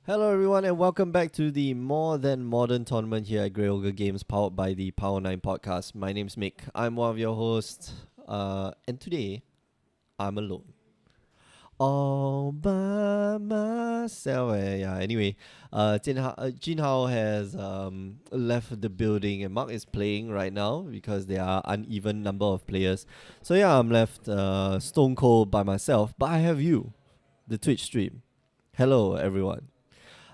Hello everyone and welcome back to the More Than Modern tournament here at Grey Ogre Games powered by the Power 9 podcast. My name's Mick. I'm one of your hosts and today I'm alone. All by myself. Anyway, Jin Hao has left the building and Mark is playing right now because there are uneven number of players. So yeah, I'm left stone cold by myself, but I have you, the Twitch stream. Hello everyone.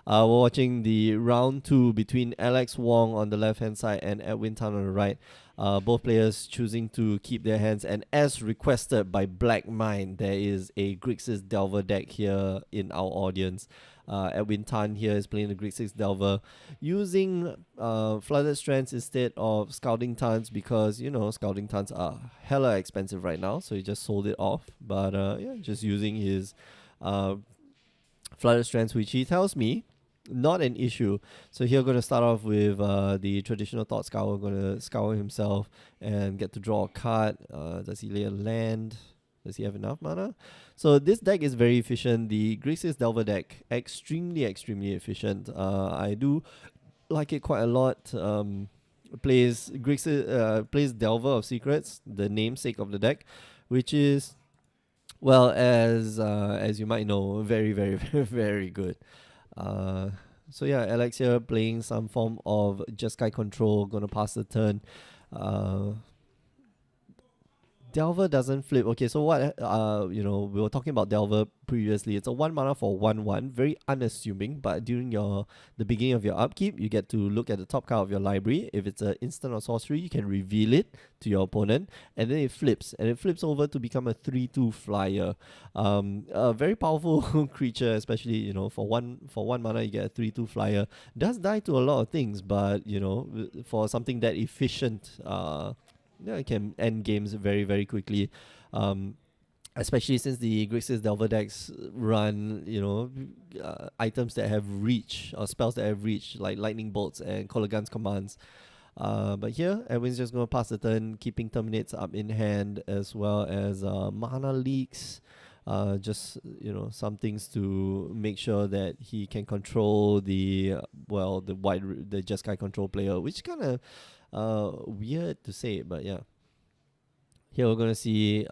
We're watching the round two between Alex Wong on the left hand side and Edwin Tan on the right. Both players choosing to keep their hands, and as requested by Black Mind, there is a Grixis Delver deck here in our audience. Edwin Tan here is playing the Grixis Delver using Flooded Strands instead of Scouting Tans because, you know, Scouting Tans are hella expensive right now, so he just sold it off. But yeah, just using his Flooded Strands, which he tells me not an issue. So here we're going to start off with the traditional Thought Scour. Going to scour himself and get to draw a card. Does he lay a land? Does he have enough mana? So this deck is very efficient. The Grixis Delver deck, extremely efficient. I do like it quite a lot. Plays Grixis, plays Delver of Secrets, the namesake of the deck, which is, well, as you might know, very good. So yeah, Alex here playing some form of Jeskai control, gonna pass the turn. Delver doesn't flip. Okay, so what we were talking about Delver previously. It's a 1 mana for 1/1, very unassuming, but during the beginning of your upkeep, you get to look at the top card of your library. If it's an instant or sorcery, you can reveal it to your opponent, and then it flips over to become a 3/2 flyer. A very powerful creature, especially for one mana you get a 3/2 flyer. Does die to a lot of things, but for something that efficient, yeah, it can end games very quickly. Especially since the Grixis Delver decks run, items that have reach or spells that have reach, like Lightning Bolts and Kolaghan's Commands. But here, Edwin's just going to pass the turn, keeping Terminates up in hand, as well as mana leaks. Just some things to make sure that he can control the Jeskai control player, which kind of weird to say, but yeah. Here we're gonna see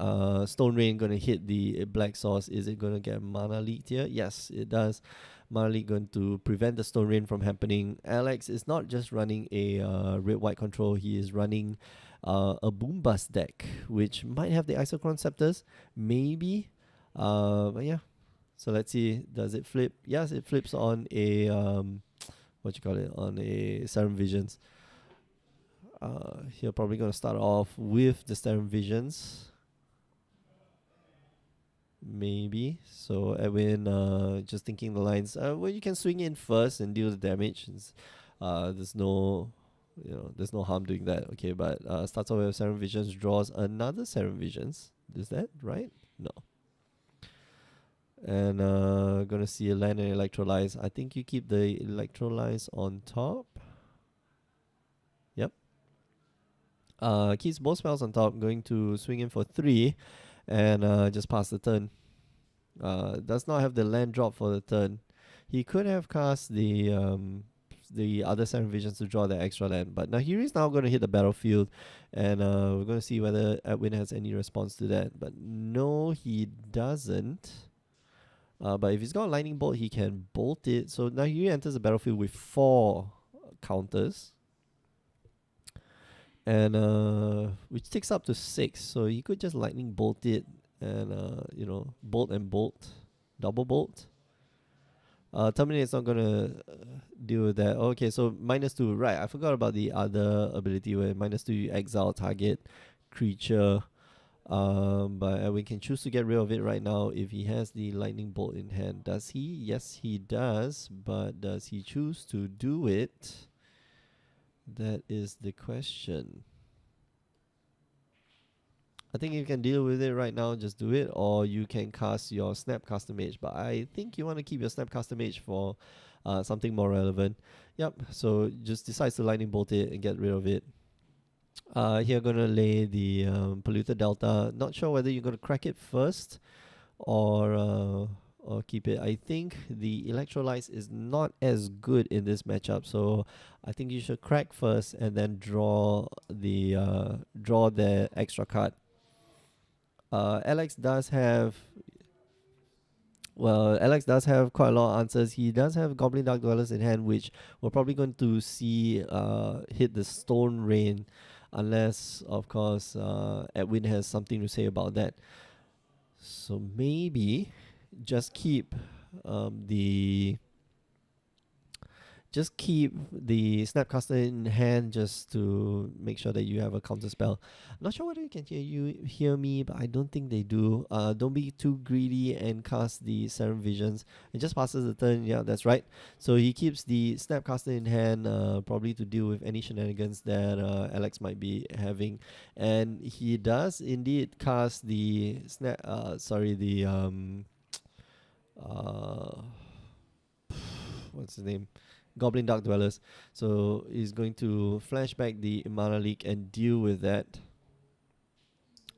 Stone Rain gonna hit the Black Source. Is it gonna get mana leaked here? Yes, it does. Mana leak going to prevent the Stone Rain from happening. Alex is not just running a red-white control. He is running a Boombust deck, which might have the Isochron Scepters, maybe. But yeah. So let's see. Does it flip? Yes, it flips on a on a Serum Visions. Here probably going to start off with the Serum Visions. Maybe. So Edwin just thinking the lines. Well, you can swing in first and deal the damage. There's no harm doing that. Okay, but starts off with Serum Visions, draws another Serum Visions. Is that right? No. And gonna see a land and Electrolyze. I think you keep the Electrolyze on top. Yep. Keeps both spells on top, going to swing in for 3 and just pass the turn. Does not have the land drop for the turn. He could have cast the other Serum Visions to draw the extra land, but Nahiri is now going to hit the battlefield, and we're going to see whether Edwin has any response to that. But no, he doesn't. But if he's got a Lightning Bolt, he can bolt it. So Nahiri enters the battlefield with 4 counters. And which takes up to 6, so you could just Lightning Bolt it and bolt and bolt, double bolt. Terminate's not gonna deal with that. Okay, so -2, right? I forgot about the other ability where -2 you exile target creature. But we can choose to get rid of it right now if he has the Lightning Bolt in hand. Does he? Yes, he does. But does he choose to do it? That is the question. I think you can deal with it right now, just do it, or you can cast your Snapcaster Mage. But I think you want to keep your Snapcaster Mage for something more relevant. Yep, so just decides to Lightning Bolt it and get rid of it. Here gonna lay the Polluted Delta. Not sure whether you're gonna crack it first or or keep it. I think the electrolytes is not as good in this matchup, so I think you should crack first and then draw the extra card. Alex does have Alex does have quite a lot of answers. He does have Goblin Dark Dwellers in hand, which we're probably going to see hit the Stone Rain, unless of course Edwin has something to say about that. So maybe just keep the just keep the Snapcaster in hand just to make sure that you have a counter spell. Not sure whether you can hear me, but I don't think they do. Don't be too greedy and cast the Serum Visions. It just passes the turn. Yeah, that's right. So he keeps the Snapcaster in hand, probably to deal with any shenanigans that Alex might be having, and he does indeed cast the uh, what's the name? Goblin Dark Dwellers. So he's going to flash back the Mana Leak and deal with that.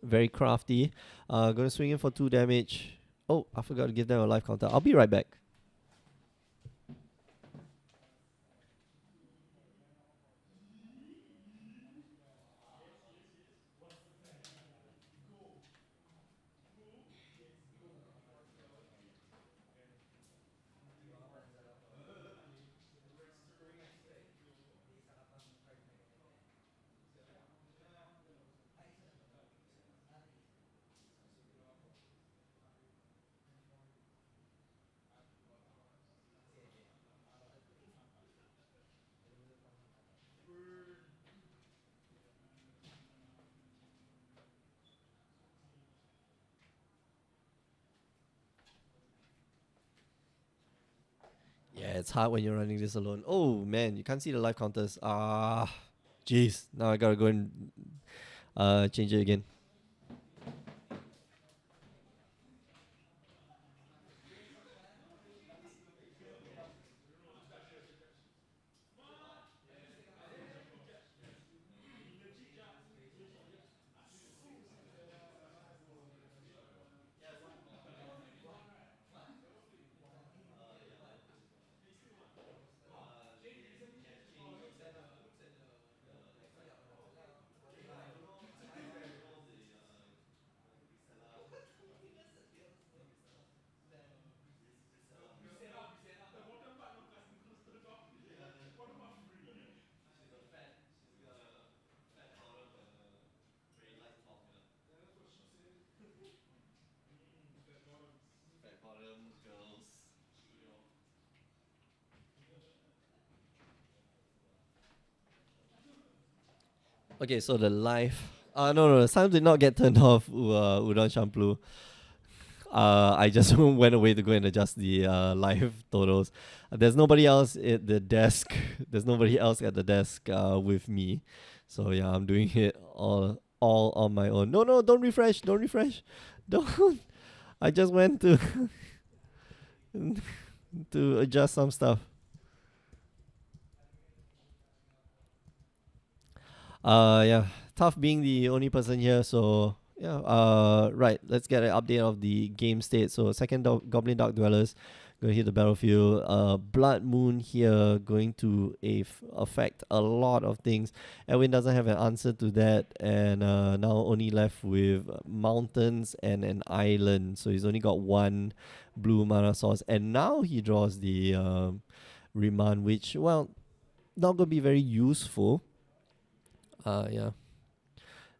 Very crafty. Gonna swing in for 2 damage. Oh, I forgot to give them a life counter. I'll be right back. Yeah, it's hard when you're running this alone. Oh man, you can't see the life counters. Jeez. Now I gotta go and change it again. Okay, so the life. No, the sound did not get turned off. Udon Shampoo. I just went away to go and adjust the live totals. There's nobody else at the desk. There's nobody else at the desk with me. So yeah, I'm doing it all on my own. No, don't refresh. Don't refresh. Don't. I just went to to adjust some stuff. Yeah, tough being the only person here. So yeah, right. Let's get an update of the game state. So second Goblin Dark Dwellers going to hit the battlefield. Blood Moon here going to affect a lot of things. Edwin doesn't have an answer to that, and now only left with mountains and an island. So he's only got 1 blue mana source, and now he draws the Remand, which not gonna be very useful. Yeah.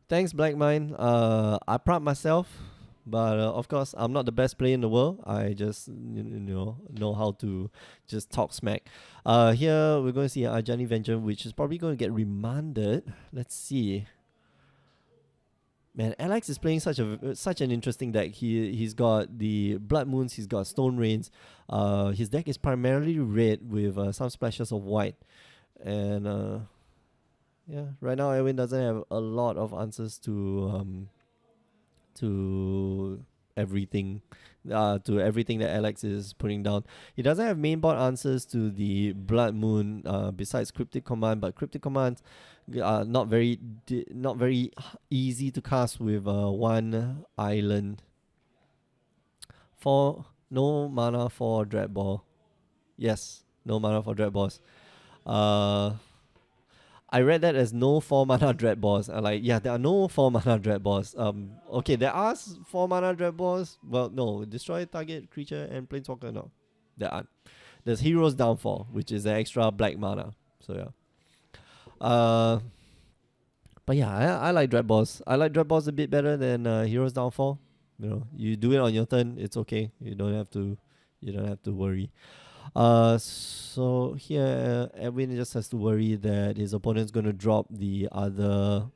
Thanks, Black Mine. I pride myself, but of course, I'm not the best player in the world. I just know how to just talk smack. Here we're going to see Ajani Vengeance, which is probably going to get remanded. Let's see. Man, Alex is playing such an interesting deck. He's got the Blood Moons, he's got Stone Rains. His deck is primarily red with some splashes of white, and yeah, right now Edwin doesn't have a lot of answers to everything to everything that Alex is putting down. He doesn't have mainboard answers to the Blood Moon besides Cryptic Command, but Cryptic Commands are not very easy to cast with 1 island. For No mana for Dread Ball. Yes, no mana for Dread Balls. Uh, I read that as no 4 mana Dread Balls. I like, yeah, there are no 4 mana Dread Balls. Okay, there are 4 mana Dread Balls. Well, no, destroy target creature and Planeswalker. No, there aren't. There's Hero's Downfall, which is an extra black mana. So yeah. But yeah, I like Dread Balls. I like Dread Balls a bit better than Hero's Downfall. You know, you do it on your turn, it's okay. You don't have to. You don't have to worry. So here Edwin just has to worry that his opponent's gonna drop the other,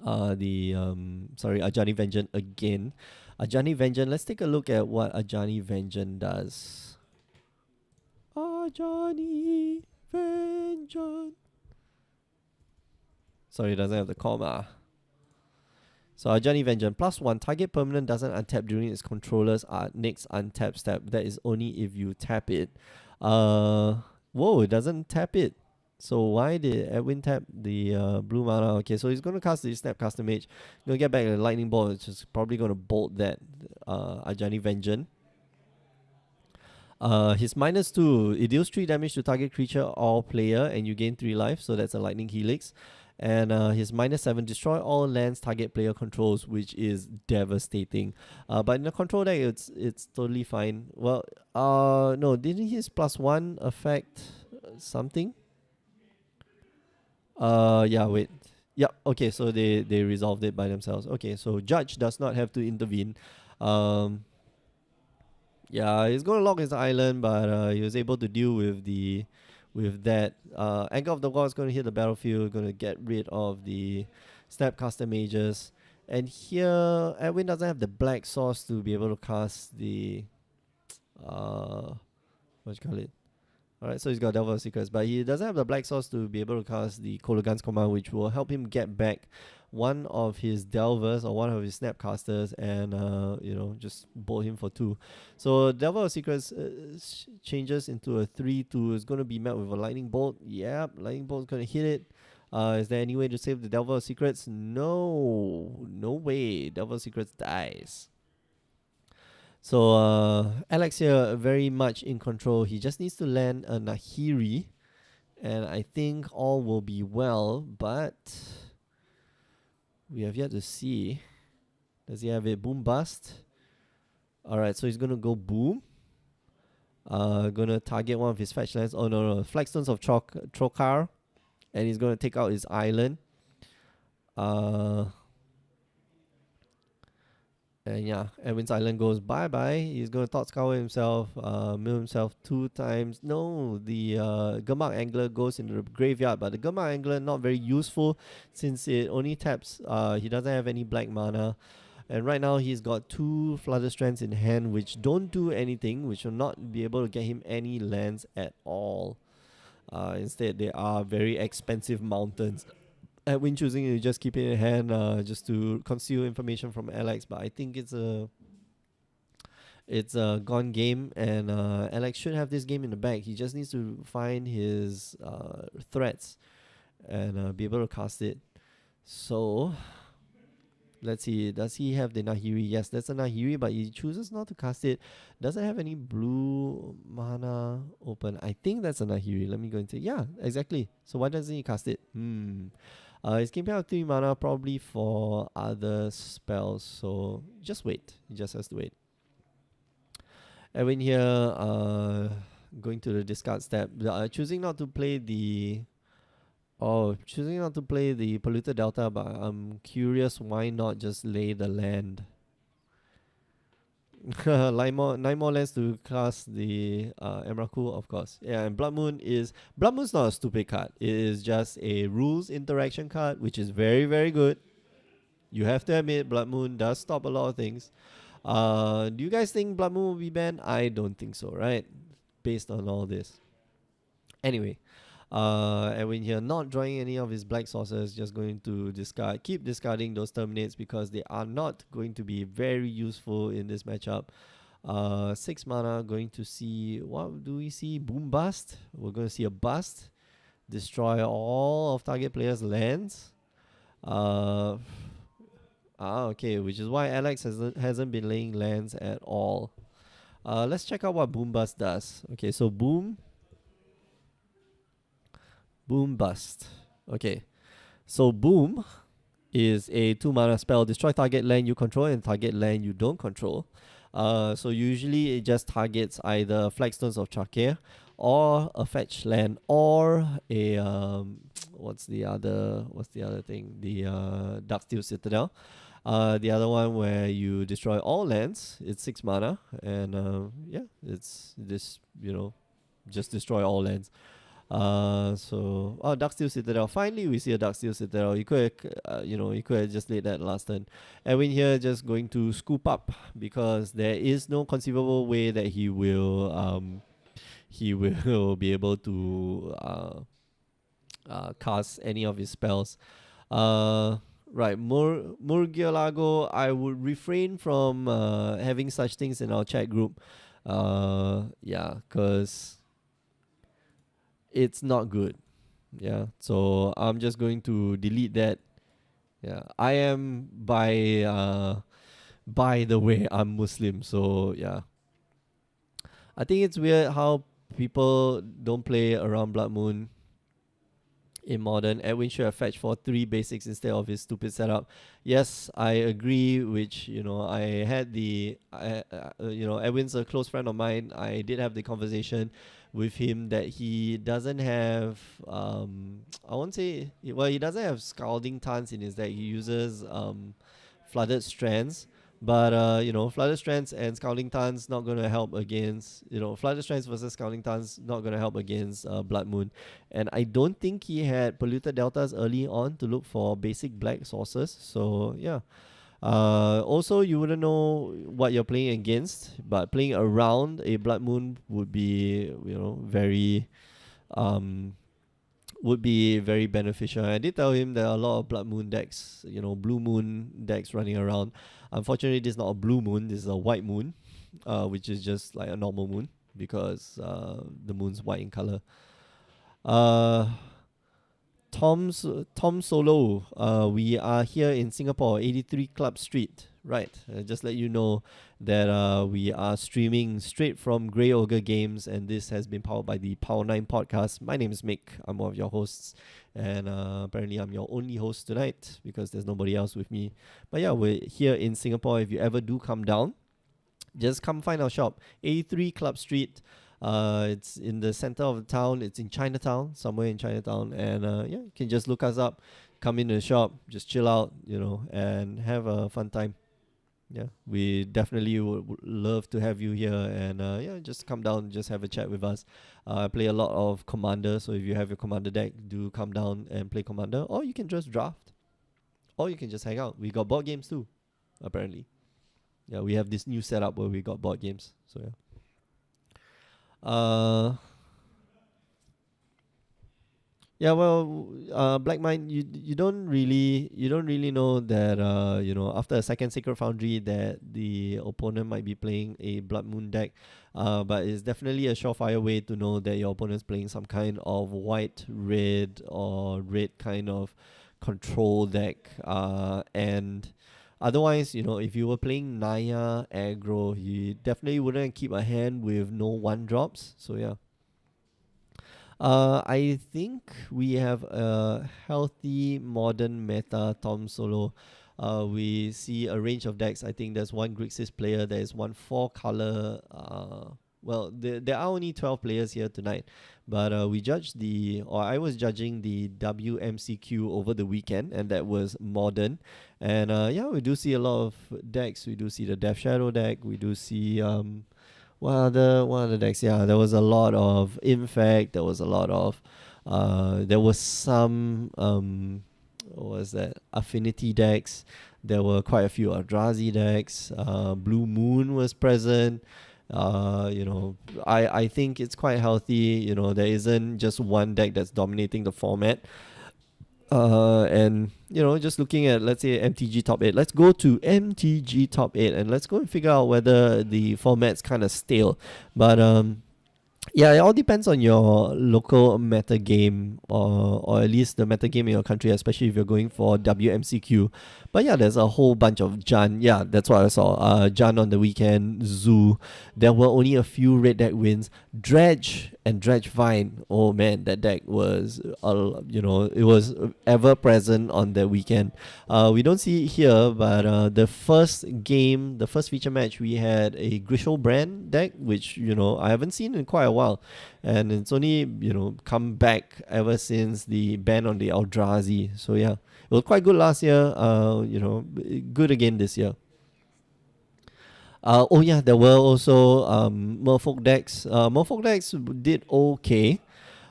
Ajani Vengeance again. Ajani Vengeance. Let's take a look at what Ajani Vengeance does. Ajani Vengeance. Sorry, it doesn't have the comma. So Ajani Vengeance, +1, target permanent doesn't untap during its controller's next untap step. That is only if you tap it. Whoa, it doesn't tap it. So why did Edwin tap the blue mana? Okay, so he's going to cast the Snapcaster Mage. Going to get back a Lightning Bolt, which is probably going to bolt that Ajani Vengeance. His -2, it deals 3 damage to target creature or player, and you gain 3 life, so that's a Lightning Helix. And his -7, destroy all lands target player controls, which is devastating. But in the control deck, it's totally fine. Well, no, didn't his +1 affect something? Yeah, wait. Yep, okay, so they resolved it by themselves. Okay, so Judge does not have to intervene. Yeah, he's gonna lock his island, but he was able to deal with that. Anger of the Gods gonna hit the battlefield, gonna get rid of the Snapcaster Mages. And here Edwin doesn't have the black source to be able to cast the what you call it? Alright, so he's got Delver of Secrets, but he doesn't have the black source to be able to cast the Kolaghan's Command, which will help him get back one of his Delvers or one of his Snapcasters and just bolt him for 2. So Delver of Secrets changes into a 3/2. It's going to be met with a Lightning Bolt. Yep, Lightning Bolt's going to hit it. Is there any way to save the Delver of Secrets? No. No way. Delver of Secrets dies. So Alex here very much in control. He just needs to land a Nahiri, and I think all will be well, but we have yet to see. Does he have a boom bust? Alright, so he's gonna go boom. Gonna target one of his fetch lands. Oh no, Flagstones of Trokar. And he's gonna take out his island. And yeah, Edwin's Island goes bye-bye. He's going to Thought Scour himself, mill himself 2 times. No, the Gurmag Angler goes into the graveyard, but the Gurmag Angler not very useful since it only taps. He doesn't have any black mana. And right now he's got 2 Flooded Strands in hand, which don't do anything, which will not be able to get him any lands at all. Instead, they are very expensive mountains. Edwin choosing to just keep it in hand, just to conceal information from Alex, but I think it's a gone game, and Alex should have this game in the bag. He just needs to find his threats and be able to cast it. So let's see, does he have the Nahiri? Yes, that's a Nahiri, but he chooses not to cast it. Doesn't have any blue mana open. I think that's a Nahiri. Let me go and say, yeah, exactly. So why doesn't he cast it? He's keeping out 3 mana probably for other spells, so just wait. He just has to wait. Edwin here, going to the discard step. Choosing not to play the Polluted Delta, but I'm curious why not just lay the land. 9 more lands to cast the Emrakul, of course. Yeah, and Blood Moon's not a stupid card. It is just a rules interaction card, which is very, very good. You have to admit, Blood Moon does stop a lot of things. Do you guys think Blood Moon will be banned? I don't think so, right? Based on all this. Anyway, Edwin here not drawing any of his black sources, just going to keep discarding those terminates because they are not going to be very useful in this matchup. 6 mana, going to see, what do we see? Boom Bust. We're going to see a bust. Destroy all of target player's lands. Okay, which is why Alex hasn't been laying lands at all. Let's check out what Boom Bust does. Okay, so Boom Bust. Okay, so Boom is a 2 mana spell. Destroy target land you control and target land you don't control. So usually it just targets either Flagstones of Chakir or a fetch land or a what's the other thing? The Darksteel Citadel. The other one where you destroy all lands. It's 6 mana and yeah, it's this just destroy all lands. Darksteel Citadel. Finally, we see a Darksteel Citadel. You could have just laid that last turn. Edwin here just going to scoop up because there is no conceivable way that he will be able to cast any of his spells. Right, Murgialago, I would refrain from having such things in our chat group. Yeah, because it's not good. Yeah, so I'm just going to delete that. Yeah, I am by the way, I'm Muslim, so yeah. I think it's weird how people don't play around Blood Moon in Modern. Edwin should have fetched for 3 basics instead of his stupid setup. Yes, I agree, which, I had Edwin's a close friend of mine. I did have the conversation with him that he doesn't have, I won't say, well, he doesn't have Scalding Tons in his deck. He uses Flooded Strands. But, Flooded Strands and Scalding Tons not going to help against, Flooded Strands versus Scalding Tons not going to help against Blood Moon. And I don't think he had Polluted Deltas early on to look for basic black sources. So, yeah. Also, you wouldn't know what you're playing against, but playing around a Blood Moon would be, very beneficial. I did tell him there are a lot of Blood Moon decks, Blue Moon decks running around. Unfortunately, this is not a Blue Moon, this is a White Moon, which is just like a normal moon because the moon's white in color. Tom Solo, we are here in Singapore, 83 Club Street. Right, just let you know that we are streaming straight from Grey Ogre Games, and this has been powered by the Power 9 podcast. My name is Mick, I'm one of your hosts, and apparently I'm your only host tonight because there's nobody else with me. But yeah, we're here in Singapore. If you ever do come down, just come find our shop, 83 Club Street. It's in the center of the town. It's in Chinatown, somewhere in Chinatown. And yeah, you can just look us up, come into the shop, just chill out, and have a fun time. Yeah, we definitely would love to have you here. And yeah, just come down, just have a chat with us. I play a lot of Commander, so if you have your Commander deck, do come down and play Commander. Or you can just draft. Or you can just hang out. We got board games too, apparently. Yeah, we have this new setup where we got board games. So yeah. Yeah, well, Black Mind, you don't really know that after a second Sacred Foundry that the opponent might be playing a Blood Moon deck, but it's definitely a surefire way to know that your opponent's playing some kind of white red or red kind of control deck, and otherwise, if you were playing Naya aggro, you definitely wouldn't keep a hand with no 1-drops. So yeah. I think we have a healthy modern meta Tom Solo. We see a range of decks. I think there's one Grixis player. There is one 4-color. Well, there are only 12 players here tonight, but I was judging the WMCQ over the weekend, and that was modern. And yeah, we do see a lot of decks. We do see the Death Shadow deck. We do see what other decks? Yeah, there was a lot of Infect. There was a lot of there was some what was that? Affinity decks. There were quite a few Eldrazi decks. Blue Moon was present. I think it's quite healthy. There isn't just one deck that's dominating the format. And just looking at, let's say, MTG top 8. Let's go to MTG top 8 and let's go and figure out whether the format's kind of stale. But yeah, it all depends on your local meta game, or at least the meta game in your country, especially if you're going for WMCQ. But yeah, there's a whole bunch of Jan. Yeah, that's what I saw. Jan on the weekend, Zoo. There were only a few red deck wins. Dredge and Dredge Vine. Oh man, that deck was, it was ever present on the weekend. We don't see it here, but the first game, the first feature match, we had a Grishol brand deck, which I haven't seen in quite a while, and it's only come back ever since the ban on the Eldrazi. So yeah, it was quite good last year. Good again this year. Oh yeah, there were also Merfolk decks. Merfolk decks did okay.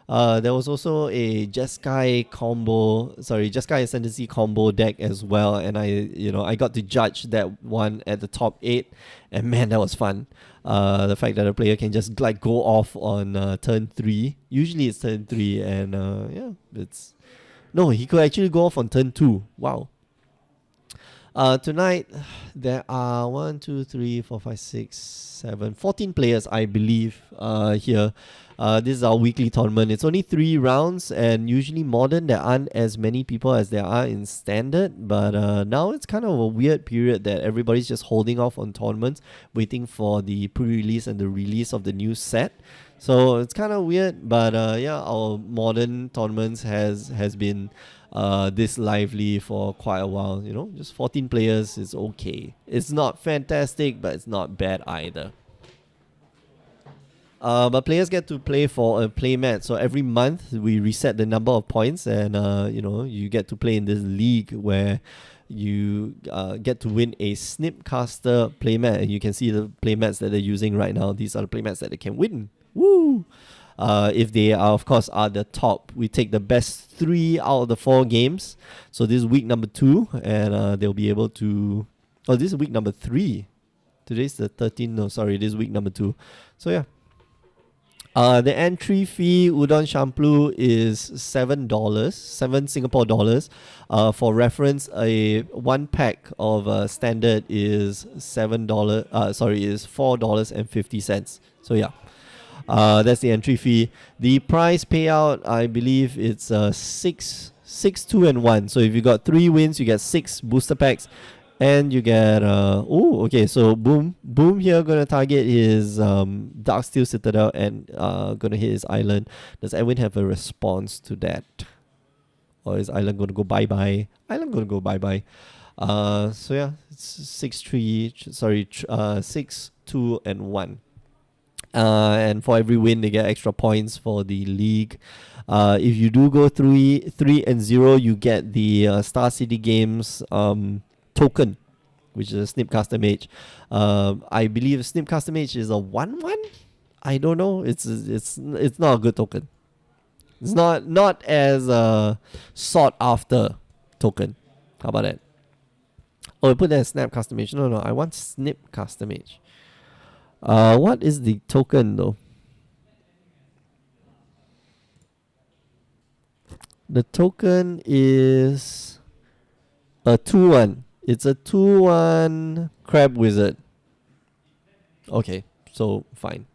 There was also a Jeskai Ascendancy combo deck as well, and I got to judge that one at the top 8, and man, that was fun. The fact that a player can just like go off on turn 3. Usually it's turn 3, and he could actually go off on turn 2. Wow. Tonight, there are 1, 2, 3, 4, 5, 6, 7, 14 players, I believe, here. This is our weekly tournament. It's only 3 rounds, and usually modern, there aren't as many people as there are in standard. But now it's kind of a weird period that everybody's just holding off on tournaments, waiting for the pre-release and the release of the new set. So it's kind of weird, but our modern tournaments has been this lively for quite a while. Just 14 players is okay. It's not fantastic, but it's not bad either. But players get to play for a playmat. So every month we reset the number of points, and you get to play in this league where you get to win a Snipcaster playmat, and you can see the playmats that they're using right now. These are the playmats that they can win. Woo! If they of course are the top, we take the best 3 out of the 4 games. So this is week number 2, and they'll be able to. Oh, this is week number 3. Today's the 13th. No, sorry, this is week number 2. So yeah. The entry fee Udon Shampoo is $7, 7 Singapore dollars. For reference, a 1 pack of standard is $7. Is $4.50. So yeah. That's the entry fee. The prize payout, I believe it's 6, 2, and 1. So if you got 3 wins, you get 6 booster packs, and you get so boom here gonna target his Darksteel Citadel and gonna hit his island. Does Edwin have a response to that, or is island gonna go bye bye? Island gonna go bye bye. So yeah, it's 6, 3. 6, 2, and 1. And for every win, they get extra points for the league. If you do go 3 and 0, you get the Star City Games token, which is a Snipcaster Mage. I believe Snipcaster Mage is a 1/1. I don't know. It's not a good token. It's not as sought after token. How about that? Oh, I put that as Snapcaster Mage. No, I want Snipcaster Mage. What is the token though? The token is a 2/1. It's a 2/1 Crab Wizard. Okay, so fine.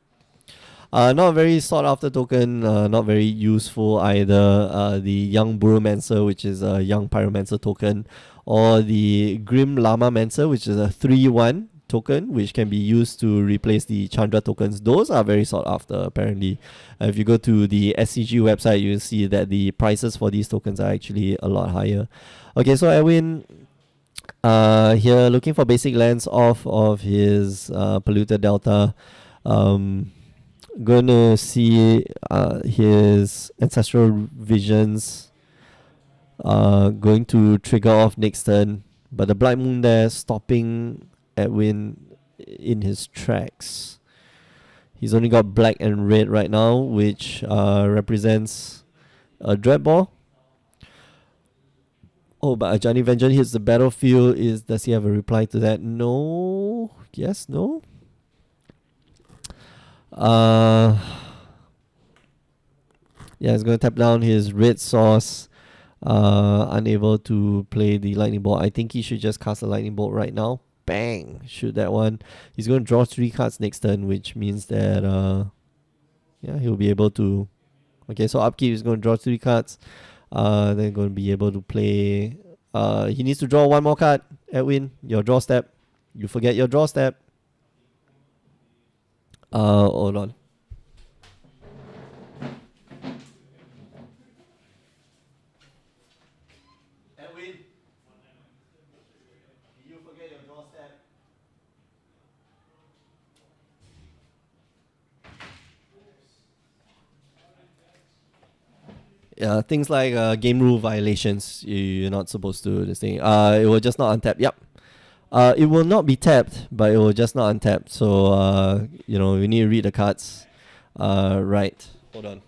Not very sought after token, not very useful either. The Young Burromancer, which is a Young Pyromancer token, or the Grim Lama Mancer, which is a 3/1 token, which can be used to replace the Chandra tokens. Those are very sought after, apparently. If you go to the SCG website, you'll see that the prices for these tokens are actually a lot higher. Okay, so Edwin, here looking for basic lands off of his Polluted Delta. Gonna see his Ancestral Visions going to trigger off next turn, but the Blind Moon there stopping Edwin in his tracks. He's only got black and red right now, which represents a Dreadball. Oh, but Ajani Vengeance hits the battlefield. Does he have a reply to that? No. Yes, no. Yeah, he's going to tap down his red source. Unable to play the lightning bolt. I think he should just cast a lightning bolt right now. Bang! Shoot that one. He's going to draw 3 cards next turn, which means that he'll be able to. Okay, so upkeep is going to draw 3 cards. Then going to be able to play He needs to draw one more card. Edwin, your draw step. You forget your draw step. Hold on. Edwin, you forget your draw step. Yeah, things like game rule violations. You're not supposed to this thing. It will just not untap. Yep. It will not be tapped, but it will just not untap. So we need to read the cards. Right. Hold on.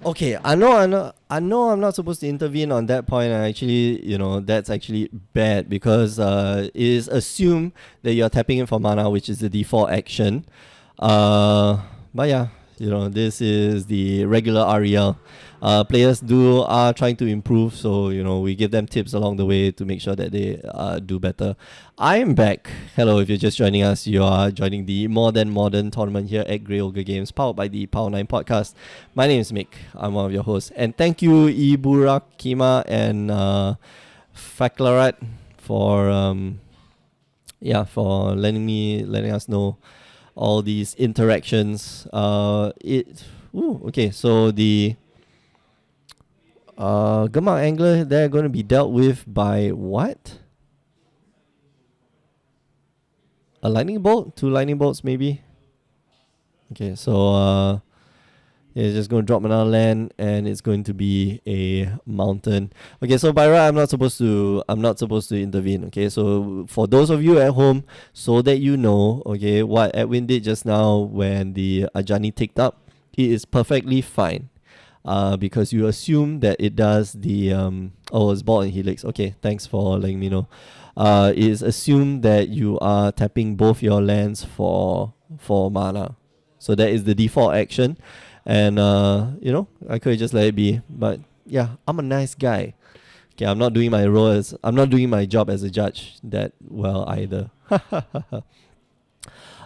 Okay, I know, I'm not supposed to intervene on that point. And actually, that's actually bad because it is assumed that you're tapping in for mana, which is the default action. But yeah, this is the regular REL. Players are trying to improve, so we give them tips along the way to make sure that they do better. I am back. Hello, if you're just joining us, you are joining the More Than Modern tournament here at Grey Ogre Games, powered by the Power 9 podcast. My name is Mick. I'm one of your hosts, and thank you Iburakima and Faklarat for for letting us know all these interactions. Okay, so the Gemma Angler, they're going to be dealt with by what? A lightning bolt? Two lightning bolts, maybe? Okay, so it's just going to drop another land, and it's going to be a mountain. Okay, so by right, I'm not supposed to intervene. Okay, so for those of you at home, so that you know, okay, what Edwin did just now when the Ajani ticked up, it is perfectly fine. Because you assume that it does the it's ball and helix. Okay, thanks for letting me know. It is assumed that you are tapping both your lands for mana, so that is the default action, and I could just let it be. But yeah, I'm a nice guy. Okay, I'm not doing my job as a judge that well either.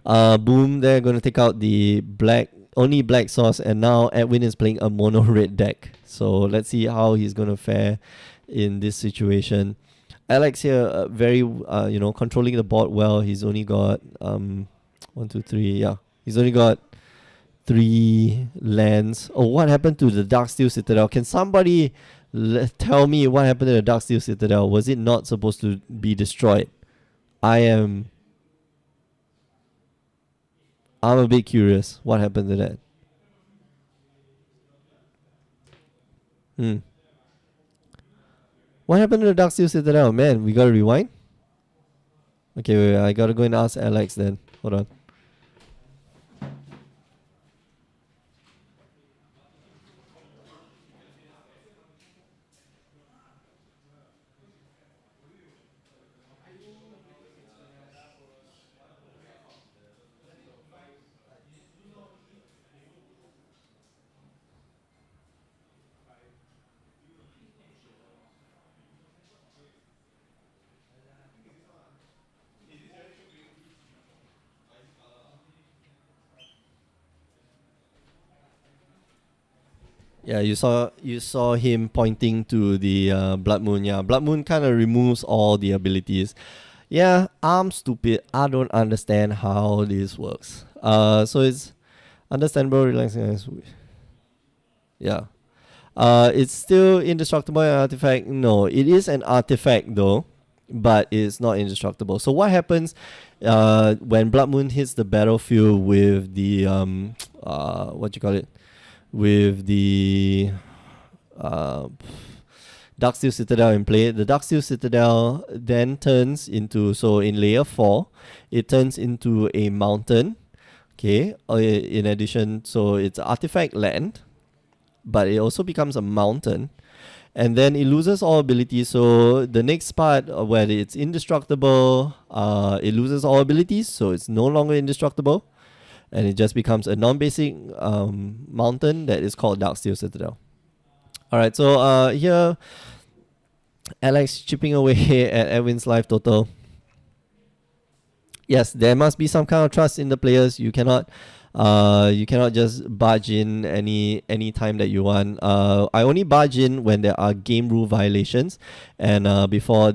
Boom, they're gonna take out the only black source, and now Edwin is playing a mono red deck. So let's see how he's gonna fare in this situation. Alex here, very controlling the board well. He's only got 1, 2, 3. Yeah, he's only got 3 lands. Oh, what happened to the Darksteel Citadel? Can somebody tell me what happened to the Darksteel Citadel? Was it not supposed to be destroyed? I'm a bit curious. What happened to that? What happened to the Darksteel Citadel? Man, we gotta rewind? Okay, wait, I gotta go and ask Alex then. Hold on. Yeah, you saw him pointing to the Blood Moon. Yeah, Blood Moon kind of removes all the abilities. Yeah, I'm stupid. I don't understand how this works. So it's understandable, relaxing. Yeah. It's still indestructible an artifact. No, it is an artifact though, but it's not indestructible. So what happens when Blood Moon hits the battlefield with the what you call it? With the Darksteel Citadel in play. The Darksteel Citadel then turns into, so in layer 4, it turns into a mountain. Okay, in addition, so it's artifact land, but it also becomes a mountain. And then it loses all abilities. So the next part where it's indestructible, it loses all abilities, so it's no longer indestructible. And it just becomes a non-basic mountain that is called Darksteel Citadel. Alright, so here, Alex chipping away at Edwin's life total. Yes, there must be some kind of trust in the players. You cannot just barge in any time that you want. I only barge in when there are game rule violations, and before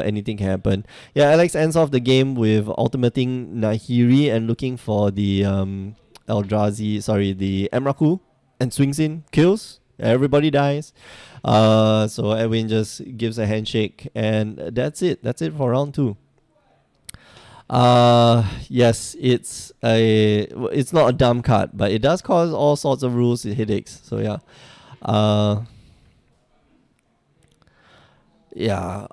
anything can happen. Yeah, Alex ends off the game with ultimating Nahiri and looking for the the Emrakul, and swings in, kills. Everybody dies. So Edwin just gives a handshake, and that's it. That's it for round 2. Yes, it's not a dumb card, but it does cause all sorts of rules headaches. So yeah. Yeah.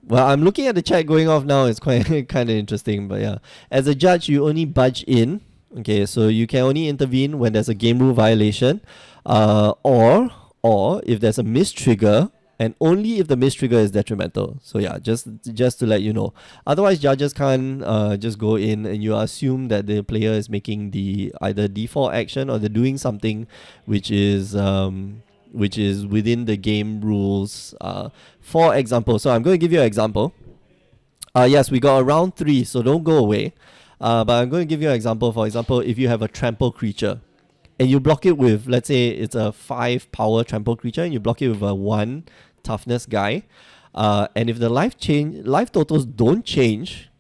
Well, I'm looking at the chat going off now. It's quite kind of interesting, but yeah. As a judge, you only budge in. Okay, so you can only intervene when there's a game rule violation, or if there's a mistrigger, and only if the mistrigger is detrimental. So yeah, just to let you know. Otherwise, judges can't just go in and you assume that the player is making the either default action or they're doing something which is within the game rules. For example, so I'm going to give you an example. Yes, we got a round 3, so don't go away. But I'm going to give you an example. For example, if you have a trample creature and you block it with, let's say it's a 5 power trample creature, and you block it with a 1 toughness guy, and if the life totals don't change,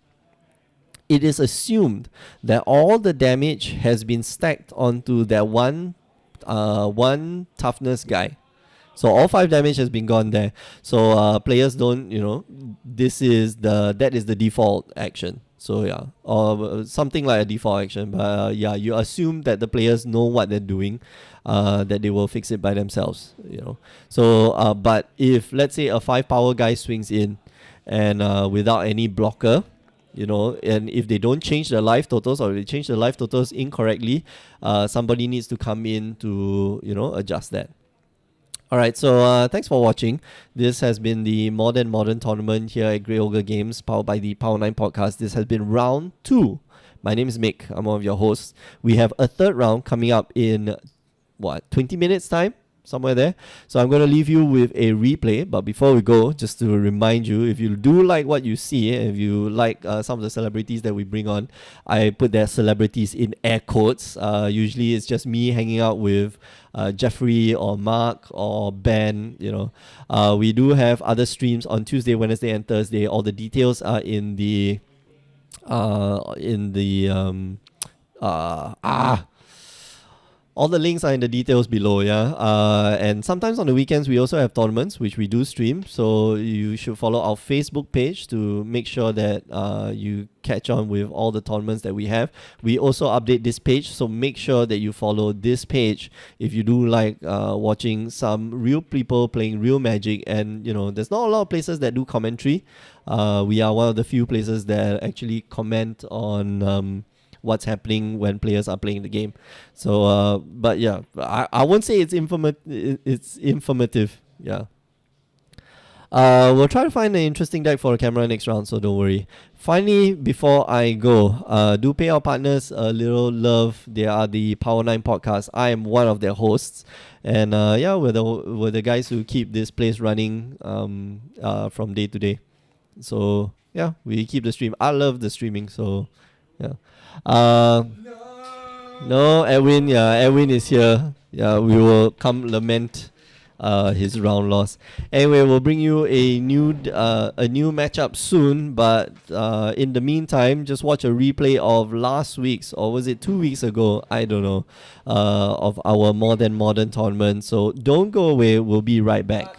it is assumed that all the damage has been stacked onto that one toughness guy. So all 5 damage has been gone there. So players don't, that is the default action. So yeah, or something like a default action. But yeah, you assume that the players know what they're doing, that they will fix it by themselves. So but if let's say a 5 power guy swings in, and without any blocker, and if they don't change the life totals, or they change the life totals incorrectly, somebody needs to come in to adjust that. Alright, so thanks for watching. This has been the Modern tournament here at Grey Ogre Games, powered by the Power 9 podcast. This has been round 2. My name is Mick. I'm one of your hosts. We have a third round coming up in, 20 minutes time? Somewhere there. So I'm going to leave you with a replay. But before we go, just to remind you, if you do like what you see, if you like some of the celebrities that we bring on, I put their celebrities in air quotes. Usually it's just me hanging out with Jeffrey or Mark or Ben. We do have other streams on Tuesday, Wednesday, and Thursday. All the details are in the all the links are in the details below, yeah. And sometimes on the weekends we also have tournaments which we do stream, so you should follow our Facebook page to make sure that you catch on with all the tournaments that we have. We also update this page, so make sure that you follow this page if you do like watching some real people playing real Magic. And there's not a lot of places that do commentary. We are one of the few places that actually comment on what's happening when players are playing the game. So but yeah, I won't say it's informative. Yeah. We'll try to find an interesting deck for the camera next round, so don't worry. Finally, before I go, do pay our partners a little love. They are the Power 9 podcast. I am one of their hosts, and yeah, we're the guys who keep this place running from day to day. So yeah, we keep the stream. I love the streaming, so yeah. No, Edwin. Yeah, Edwin is here. Yeah, we will come lament his round loss. Anyway, we'll bring you a new matchup soon. But in the meantime, just watch a replay of last week's, or was it 2 weeks ago? I don't know. Of our Modern tournament. So don't go away. We'll be right back.